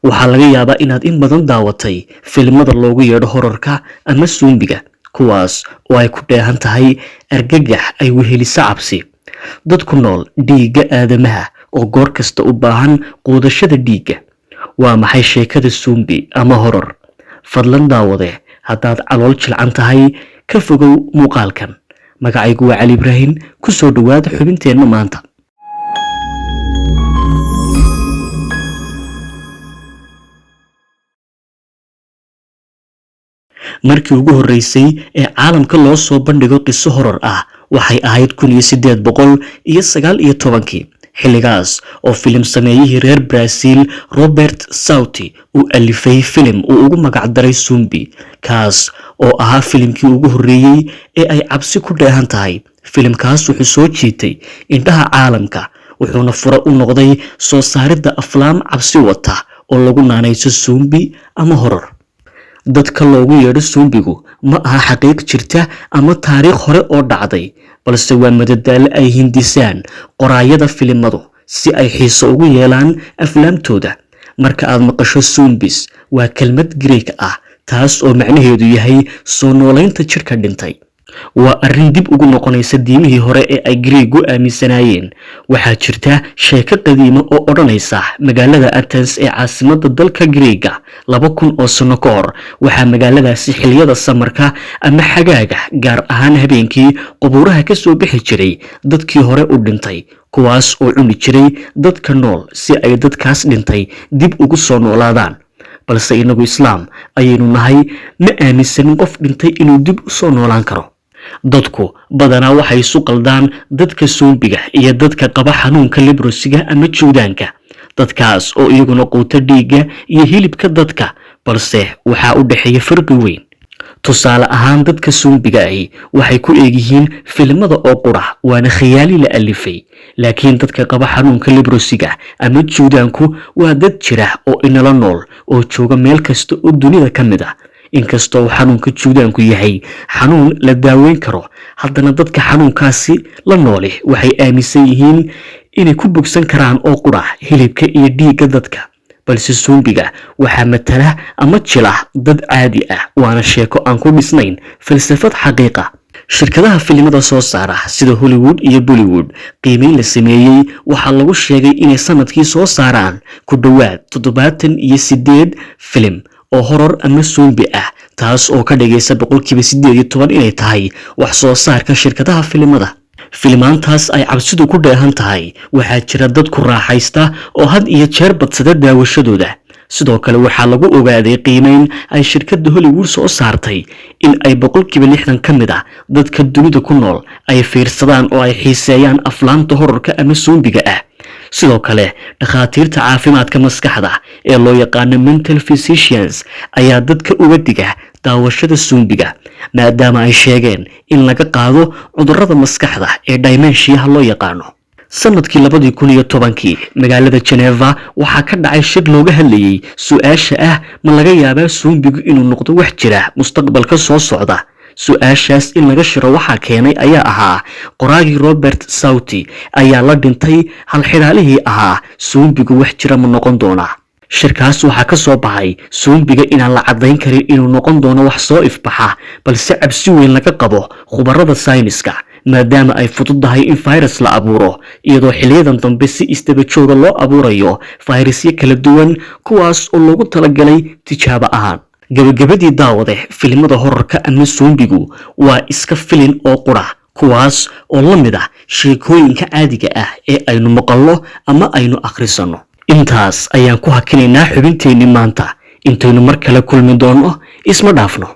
waxaa laga yaabaa inaad in badan daawatay filimada loogu yeedho horarka ama suumbiga, kuwaas oo ay ku dheehan tahay argagax ay weheliso cabsi. dad ku nool dhiigga aadamaha oo goor kasta u baahan quudashada dhiigga. waa maxay sheekada suumbi ama horor? fadlan daawade, haddaad calool jilcan tahay ka fogow muuqaalkan. magacaygu waa Cali Ibraahin, ku soo dhawaada xubinteenna maanta. markii ugu horeysay ee caalamka loo soo bandhigo qiso horor ah waxay ahayd 1819 xilligaas oo filim sameeyihii reer Brazil Robert Sauti uu alifay filim uu ugu magac daray Zumbi, kaas oo ahaa filimkii ugu horeeyay ee ay cabsi ku dheehan tahay. filimkaas wuxuu soo jiitay indhaha caalamka, wuxuuna furo u noqday soo saaridda aflaam cabsi wata oo lagu naanayso Zumbi ama horor. dadka loogu yeedho suumbigu ma aha xaqiiq jirta ama taariikh hore oo dhacday, balse waa madadaalo ay hindisaan qoraayada filimadu si ay xiiso ugu yeelaan aflaamtooda. marka aad maqasho Zumbis, waa kelmad Greek ah taas oo macnaheedu yahay soo noolaynta jirka dhintay. waa arrin dib ugu noqonaysa diimihii hore ee ay Greegu aaminsanaayeen. waxaa jirta sheeko qadiima oo odhanaysa magaalada Athens ee caasimadda dalka Greega 2000 oo sano ka hor waxaa magaaladaasi xilliyada samarka ama xagaaga, gaar ahaan habeenkii, qubuuraha ka soo bixi jiray dadkii hore u dhintay, kuwaas oo cuni jiray dadka nool si ay dadkaas dhintay dib ugu soo noolaadaan. balse inagu Islaam ayaynu nahay, ma aaminsanin qof dhintay inuu dib u soo noolaan karo. dadku badanaa waxay isu qaldaan dadka suumbiga iyo dadka qaba xanuunka leprosiga ama juudaanka, dadkaas oo iyaguna quuta dhiigga iyo hilibka dadka, balse waxaa u dhexeeya farqi weyn. tusaale ahaan, dadka suumbiga ahi waxay ku eegyihiin filimada oo qura, waana khiyaali la alifay. laakiin dadka qaba xanuunka leprosiga ama juudaanku waa dad jira oo inala nool oo jooga meel kasta oo dunida ka mid ah. inkastoo xanuunka juudaanku yahay xanuun la daaweyn karo, haddana dadka xanuunkaasi la nooli waxay aaminsan yihiin inay ku bogsan karaan oo qura hilibka iyo dhiigga dadka. balse suumbiga waxaa matala ama jila dad caadi ah, waana sheeko aan ku dhisnayn falsafad xaqiiqa. shirkadaha filimada soo saara sida Hollywood iyo Bollywood, qiimeyn la sameeyay waxaa lagu sheegay inay sanadkii soo saaraan ku dhawaad 78 filim oo horor ama suumbi ah, taas oo ka dhigaysa 18% inay tahay wax soo saarka shirkadaha filimada. filimaantaas ay cabsidu ku dheehan tahay waxaa jira dad ku raaxaysta oo had iyo jeer badsada daawashadooda. sidoo kale waxaa lagu ogaaday qiimeyn ay shirkadda Hollywood soo saartay in ay 60% ka mid ah dadka dunida ku nool ay fiirsadaan oo ay xiiseeyaan aflaamta hororka ama suumbiga ah. sidoo kale dhakhaatiirta caafimaadka maskaxda ee loo yaqaan mental physicians ayaa dadka uga diga daawashada suumbiga, maadaama ay sheegeen in laga qaado cudurrada maskaxda ee dementia loo yaqaano. sanadkii 2010 magaalada Geneva waxaa ka dhacay shir looga hadlayay su'aasha ah ma laga yaabaa suumbigu inuu noqdo wax jira mustaqbalka soo socda. su'aashaas in laga shiro waxaa keenay ayaa ahaa qoraagii Robert Sauti ayaa la dhintay hal xidhaalihii ahaa suumbigu wax jira ma noqon doonaa. shirkaas waxaa ka soo baxay suumbiga inaan la caddayn karin inuu noqon doono wax soo ifbaxa, balse cabsi weyn laga qabo khubarada sayniska, maadaama ay fududahay in virus la abuuro, iyadoo xiliyadan dambe si isdaba jooga loo abuurayo fayrasyo kala duwan kuwaas oo loogu talagalay tijaabo ahaan. gabagabadii daawade, filimada hororka ama suumbigu waa iska filin oo qura, kuwaas oo la mid ah sheekooyinka caadiga ah ee aynu maqalno ama aynu akhrisanno. intaas ayaan ku hakinaynaa xubinteenni maanta. intaynu mar kale kulmi doono, isma dhaafno.